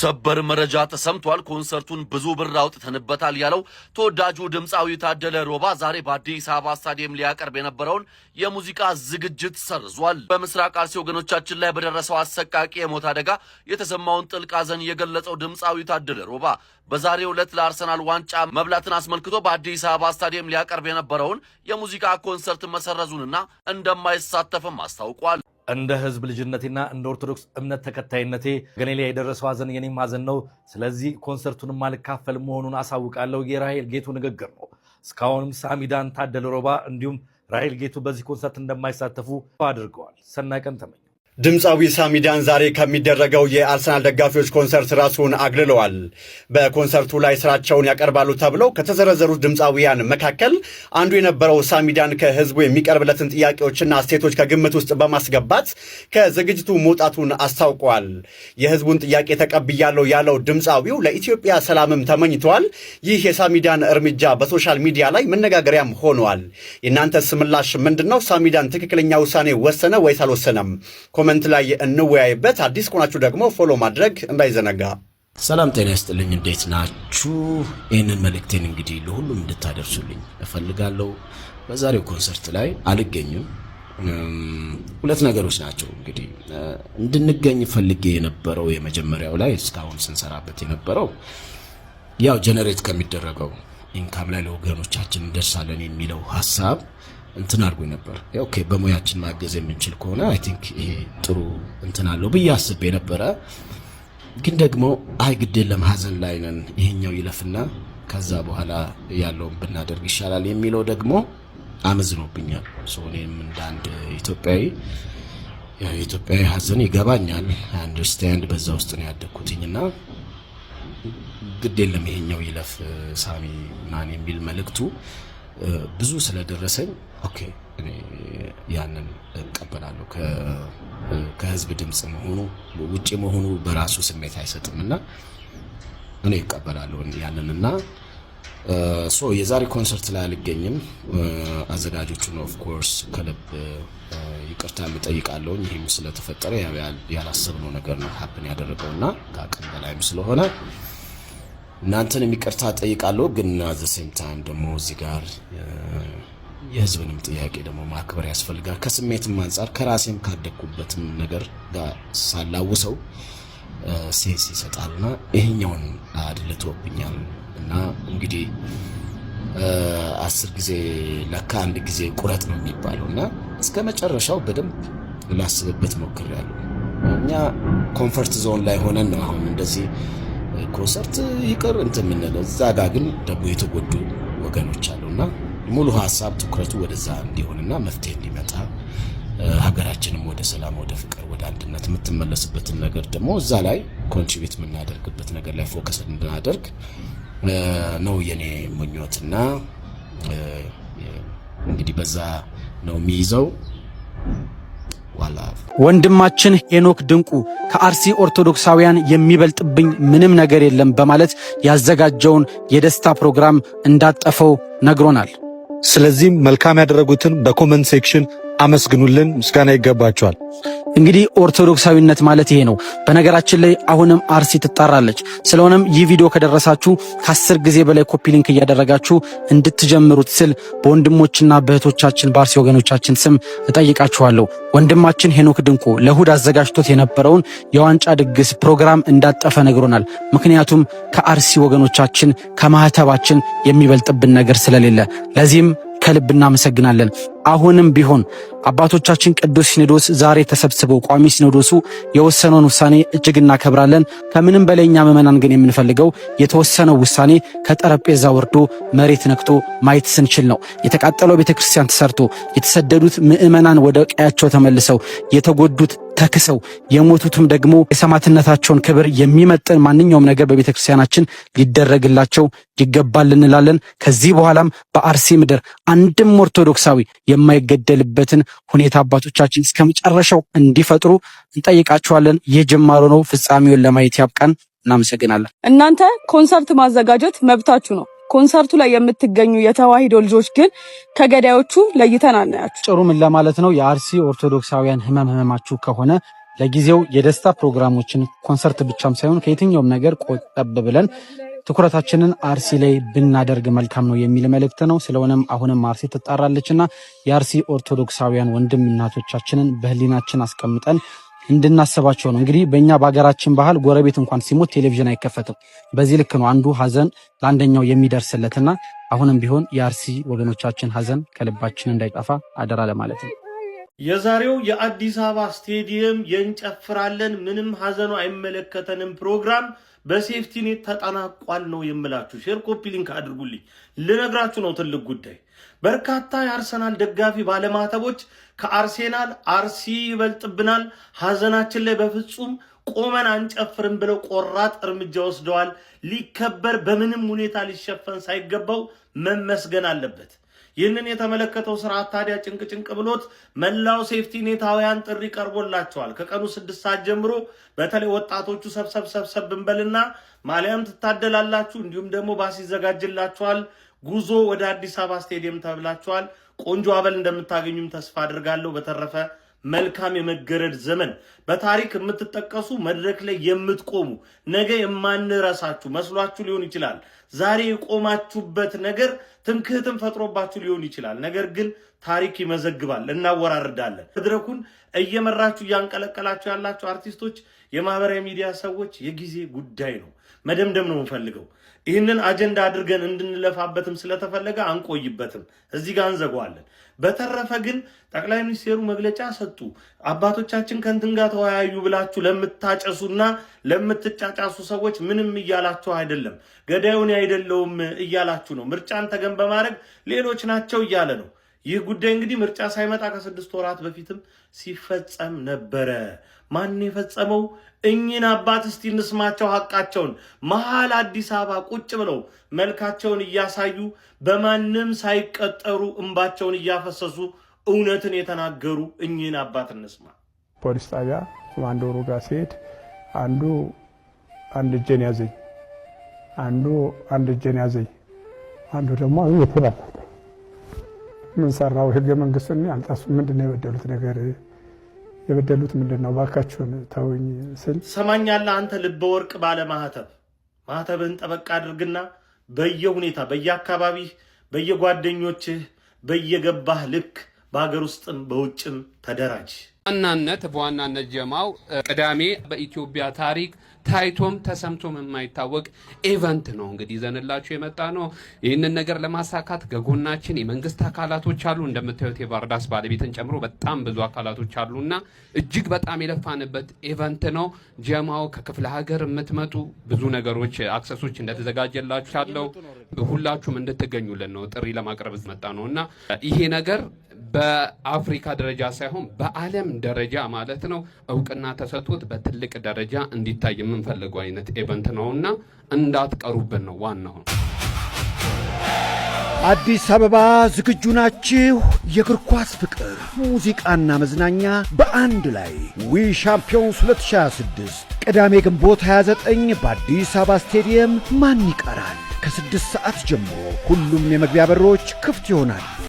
ሰበር መረጃ ተሰምቷል። ኮንሰርቱን ብዙ ብር አውጥተንበታል ያለው ተወዳጁ ድምፃዊ ታደለ ሮባ ዛሬ በአዲስ አበባ ስታዲየም ሊያቀርብ የነበረውን የሙዚቃ ዝግጅት ሰርዟል። በምስራቅ አርሲ ወገኖቻችን ላይ በደረሰው አሰቃቂ የሞት አደጋ የተሰማውን ጥልቅ ሐዘን የገለጸው ድምፃዊ ታደለ ሮባ በዛሬው ዕለት ለአርሰናል ዋንጫ መብላትን አስመልክቶ በአዲስ አበባ ስታዲየም ሊያቀርብ የነበረውን የሙዚቃ ኮንሰርት መሰረዙንና እንደማይሳተፍም አስታውቋል። እንደ ህዝብ ልጅነቴና እንደ ኦርቶዶክስ እምነት ተከታይነቴ ገኔ ላይ የደረሰው ሐዘን የኔም ሐዘን ነው። ስለዚህ ኮንሰርቱን ማልካፈል መሆኑን አሳውቃለሁ። የራሄል ጌቱ ንግግር ነው። እስካሁንም ሳሚዳን፣ ታደለ ሮባ እንዲሁም ራሄል ጌቱ በዚህ ኮንሰርት እንደማይሳተፉ አድርገዋል። ሰናይ ቀን ተመኘ። ድምፃዊ ሳሚዳን ዛሬ ከሚደረገው የአርሰናል ደጋፊዎች ኮንሰርት ራሱን አግልለዋል። በኮንሰርቱ ላይ ስራቸውን ያቀርባሉ ተብለው ከተዘረዘሩት ድምፃዊያን መካከል አንዱ የነበረው ሳሚዳን ከህዝቡ የሚቀርብለትን ጥያቄዎችና አስተያየቶች ከግምት ውስጥ በማስገባት ከዝግጅቱ መውጣቱን አስታውቋል። የህዝቡን ጥያቄ ተቀብያለሁ ያለው ድምፃዊው ለኢትዮጵያ ሰላምም ተመኝቷል። ይህ የሳሚዳን እርምጃ በሶሻል ሚዲያ ላይ መነጋገሪያም ሆኗል። የእናንተስ ምላሽ ምንድነው? ሳሚዳን ትክክለኛ ውሳኔ ወሰነ ወይስ አልወሰነም? ኮሜንት ላይ እንወያይበት። አዲስ ከሆናችሁ ደግሞ ፎሎ ማድረግ እንዳይዘነጋ። ሰላም ጤና ይስጥልኝ፣ እንዴት ናችሁ? ይህንን መልእክቴን እንግዲህ ለሁሉም እንድታደርሱልኝ እፈልጋለሁ። በዛሬው ኮንሰርት ላይ አልገኝም። ሁለት ነገሮች ናቸው እንግዲህ እንድንገኝ ፈልጌ የነበረው። የመጀመሪያው ላይ እስካሁን ስንሰራበት የነበረው ያው ጀነሬት ከሚደረገው ኢንካም ላይ ለወገኖቻችን እንደርሳለን የሚለው ሐሳብ እንትን አድርጎ ነበር። ኦኬ በሙያችን ማገዝ የምንችል ከሆነ አይ ቲንክ ይሄ ጥሩ እንትን አለው ብዬ አስቤ ነበረ። ግን ደግሞ አይ ግድ የለም ሐዘን ላይ ነን፣ ይሄኛው ይለፍና ከዛ በኋላ ያለውን ብናደርግ ይሻላል የሚለው ደግሞ አመዝኖብኛል። እኔም እንደ አንድ ኢትዮጵያዊ የኢትዮጵያዊ ሐዘን ይገባኛል፣ አንደርስታንድ በዛ ውስጥ ነው ያደግኩትኝና ግድ የለም ይሄኛው ይለፍ ሳሚ ማን የሚል መልእክቱ ብዙ ስለደረሰኝ ኦኬ እኔ ያንን እቀበላለሁ። ከህዝብ ድምጽ መሆኑ ውጪ መሆኑ በራሱ ስሜት አይሰጥምና እኔ እቀበላለሁ ያንንና የዛሬ ኮንሰርት ላይ አልገኝም። አዘጋጆቹን ኦፍ ኮርስ ከልብ ይቅርታ እጠይቃለሁ። ይሄም ስለተፈጠረ ያላሰብነው ነገር ነው ሀፕን ያደረገውና ከአቅም በላይም ስለሆነ እናንተን ይቅርታ እጠይቃለሁ። ግን አዘ ሴም ታይም ደግሞ እዚህ ጋር የህዝብንም ጥያቄ ደግሞ ማክበር ያስፈልጋል። ከስሜትም አንፃር ከራሴም ካደኩበትም ነገር ጋር ሳላውሰው ሴንስ ይሰጣልና ይሄኛውን አድልቶብኛል እና እንግዲህ 10 ጊዜ ለካ አንድ ጊዜ ቁረጥ ነው የሚባለውና እስከ መጨረሻው በደንብ ላስብበት ሞክሬያለሁ። እኛ ኮምፎርት ዞን ላይ ሆነን ነው አሁን እንደዚህ ኮንሰርት ይቀር እንትን ምንለው። እዛ ጋር ግን ደግሞ የተጎዱ ወገኖች አሉና ሙሉ ሐሳብ ትኩረቱ ወደዛ እንዲሆንና መፍትሄ እንዲመጣ ሀገራችንም ወደ ሰላም፣ ወደ ፍቅር፣ ወደ አንድነት የምትመለስበትን ነገር ደግሞ እዛ ላይ ኮንትሪቢዩት የምናደርግበት ነገር ላይ ፎከስ እንድናደርግ ነው የኔ ምኞትና እንግዲህ በዛ ነው የሚይዘው። ወንድማችን ሄኖክ ድንቁ ከአርሲ ኦርቶዶክሳውያን የሚበልጥብኝ ምንም ነገር የለም በማለት ያዘጋጀውን የደስታ ፕሮግራም እንዳጠፈው ነግሮናል። ስለዚህም መልካም ያደረጉትን በኮመንት ሴክሽን አመስግኑልን፣ ምስጋና ይገባቸዋል። እንግዲህ ኦርቶዶክሳዊነት ማለት ይሄ ነው። በነገራችን ላይ አሁንም አርሲ ትጣራለች። ስለሆነም ይህ ቪዲዮ ከደረሳችሁ ከ10 ጊዜ በላይ ኮፒ ሊንክ እያደረጋችሁ እንድትጀምሩት ስል በወንድሞችና በእህቶቻችን በአርሲ ወገኖቻችን ስም እጠይቃችኋለሁ። ወንድማችን ሄኖክ ድንቁ ለእሁድ አዘጋጅቶት የነበረውን የዋንጫ ድግስ ፕሮግራም እንዳጠፈ ነግሮናል። ምክንያቱም ከአርሲ ወገኖቻችን ከማህተባችን የሚበልጥብን ነገር ስለሌለ ለዚህም ከልብ እናመሰግናለን። አሁንም ቢሆን አባቶቻችን ቅዱስ ሲኖዶስ ዛሬ ተሰብስበው ቋሚ ሲኖዶሱ የወሰነውን ውሳኔ እጅግ እናከብራለን። ከምንም በላይ እኛ ምዕመናን ግን የምንፈልገው የተወሰነው ውሳኔ ከጠረጴዛ ወርዶ መሬት ነክቶ ማየት ስንችል ነው። የተቃጠለው ቤተክርስቲያን ተሰርቶ የተሰደዱት ምዕመናን ወደ ቀያቸው ተመልሰው የተጎዱት ተክሰው የሞቱትም ደግሞ የሰማዕትነታቸውን ክብር የሚመጥን ማንኛውም ነገር በቤተክርስቲያናችን ሊደረግላቸው ይገባል እንላለን። ከዚህ በኋላም በአርሲ ምድር አንድም ኦርቶዶክሳዊ የማይገደልበትን ሁኔታ አባቶቻችን እስከ መጨረሻው እንዲፈጥሩ እንጠይቃቸዋለን። የጅማሮ ነው፣ ፍጻሜውን ለማየት ያብቃን። እናመሰግናለን። እናንተ ኮንሰርት ማዘጋጀት መብታችሁ ነው። ኮንሰርቱ ላይ የምትገኙ የተዋሂዶ ልጆች ግን ከገዳዮቹ ለይተን አናያችሁ። ጥሩ ምን ለማለት ነው? የአርሲ ኦርቶዶክሳውያን ህመማችሁ ከሆነ ለጊዜው የደስታ ፕሮግራሞችን ኮንሰርት ብቻም ሳይሆን ከየትኛውም ነገር ቆጠብ ብለን ትኩረታችንን አርሲ ላይ ብናደርግ መልካም ነው የሚል መልእክት ነው። ስለሆነም አሁንም አርሲ ትጣራለችና የአርሲ ኦርቶዶክሳውያን ወንድም እናቶቻችንን በህሊናችን አስቀምጠን እንድናስባቸው ነው። እንግዲህ በእኛ በሀገራችን ባህል ጎረቤት እንኳን ሲሞት ቴሌቪዥን አይከፈትም። በዚህ ልክ ነው አንዱ ሀዘን ለአንደኛው የሚደርስለትና አሁንም ቢሆን የአርሲ ወገኖቻችን ሀዘን ከልባችን እንዳይጠፋ አደራ ለማለት ነው። የዛሬው የአዲስ አበባ ስቴዲየም የእንጨፍራለን ምንም ሀዘኑ አይመለከተንም ፕሮግራም በሴፍቲኔት ተጠናቋል ነው የምላችሁ። ሼር ኮፒ ሊንክ አድርጉልኝ። ልነግራችሁ ነው ትልቅ ጉዳይ። በርካታ የአርሰናል ደጋፊ ባለማተቦች ከአርሴናል አርሲ ይበልጥብናል፣ ሀዘናችን ላይ በፍጹም ቆመን አንጨፍርም ብለው ቆራጥ እርምጃ ወስደዋል። ሊከበር በምንም ሁኔታ ሊሸፈን ሳይገባው መመስገን አለበት። ይህንን የተመለከተው ስርዓት ታዲያ ጭንቅ ብሎት መላው ሴፍቲኔታውያን ጥሪ ቀርቦላቸዋል። ከቀኑ 6 ሰዓት ጀምሮ በተለይ ወጣቶቹ ሰብሰብ እንበልና ማሊያም ትታደላላችሁ፣ እንዲሁም ደግሞ ባስ ይዘጋጅላችኋል። ጉዞ ወደ አዲስ አበባ ስቴዲየም ተብላችኋል። ቆንጆ አበል እንደምታገኙም ተስፋ አድርጋለሁ። በተረፈ መልካም የመገረድ ዘመን። በታሪክ የምትጠቀሱ መድረክ ላይ የምትቆሙ ነገ የማንረሳችሁ መስሏችሁ ሊሆን ይችላል። ዛሬ የቆማችሁበት ነገር ትምክህትን ፈጥሮባችሁ ሊሆን ይችላል። ነገር ግን ታሪክ ይመዘግባል። እናወራርዳለን። መድረኩን እየመራችሁ እያንቀለቀላችሁ ያላችሁ አርቲስቶች፣ የማህበራዊ ሚዲያ ሰዎች የጊዜ ጉዳይ ነው። መደምደም ነው የምፈልገው። ይህንን አጀንዳ አድርገን እንድንለፋበትም ስለተፈለገ አንቆይበትም፣ እዚህ ጋር እንዘጋዋለን። በተረፈ ግን ጠቅላይ ሚኒስቴሩ መግለጫ ሰጡ። አባቶቻችን ከእንትን ጋር ተወያዩ ብላችሁ ለምታጨሱና ለምትጫጫሱ ሰዎች ምንም እያላችሁ አይደለም፣ ገዳዩን አይደለውም እያላችሁ ነው። ምርጫን ተገን በማድረግ ሌሎች ናቸው እያለ ነው። ይህ ጉዳይ እንግዲህ ምርጫ ሳይመጣ ከ6 ወራት በፊትም ሲፈጸም ነበረ። ማን የፈጸመው? እኚህን አባት እስቲ እንስማቸው ሐቃቸውን። መሃል አዲስ አበባ ቁጭ ብለው መልካቸውን እያሳዩ በማንም ሳይቀጠሩ እንባቸውን እያፈሰሱ እውነትን የተናገሩ እኚህን አባት እንስማ። ፖሊስ ጣቢያ ኮማንዶሩ ጋር ሲሄድ አንዱ አንድ እጄን ያዘኝ፣ አንድ እጄን ያዘኝ፣ አንዱ ደግሞ ምን ሰራው? ህገ መንግስቱን ያልጣሱ ምንድነው የበደሉት ነገር የበደሉት ምንድነው? ባካችሁን ተውኝ ስል ሰማኛለህ አንተ ልበ ወርቅ ባለ ማህተብህን ጠበቅ አድርግና በየሁኔታ በየአካባቢህ በየጓደኞችህ በየገባህ ልክ በሀገር ውስጥም በውጭም ተደራጅ። በዋናነት ጀማው ቅዳሜ በኢትዮጵያ ታሪክ ታይቶም ተሰምቶም የማይታወቅ ኢቨንት ነው እንግዲህ ይዘንላችሁ የመጣ ነው። ይህንን ነገር ለማሳካት ከጎናችን የመንግስት አካላቶች አሉ። እንደምታዩት የባርዳስ ባለቤትን ጨምሮ በጣም ብዙ አካላቶች አሉና እጅግ በጣም የለፋንበት ኢቨንት ነው። ጀማው ከክፍለ ሀገር የምትመጡ ብዙ ነገሮች አክሰሶች እንደተዘጋጀላችሁ አለው። ሁላችሁም እንድትገኙልን ነው ጥሪ ለማቅረብ መጣ ነውና ይሄ ነገር በአፍሪካ ደረጃ ሳይሆን በዓለም ደረጃ ማለት ነው እውቅና ተሰጥቶት በትልቅ ደረጃ እንዲታይ የምንፈልገው አይነት ኢቨንት ነውና እንዳትቀሩብን ነው ዋናው። አዲስ አበባ ዝግጁ ናችሁ? የእግር ኳስ ፍቅር፣ ሙዚቃና መዝናኛ በአንድ ላይ ዊ ሻምፒዮንስ 2026 ቅዳሜ ግንቦት 29 በአዲስ አበባ ስቴዲየም ማን ይቀራል? ከ6 ሰዓት ጀምሮ ሁሉም የመግቢያ በሮች ክፍት ይሆናሉ።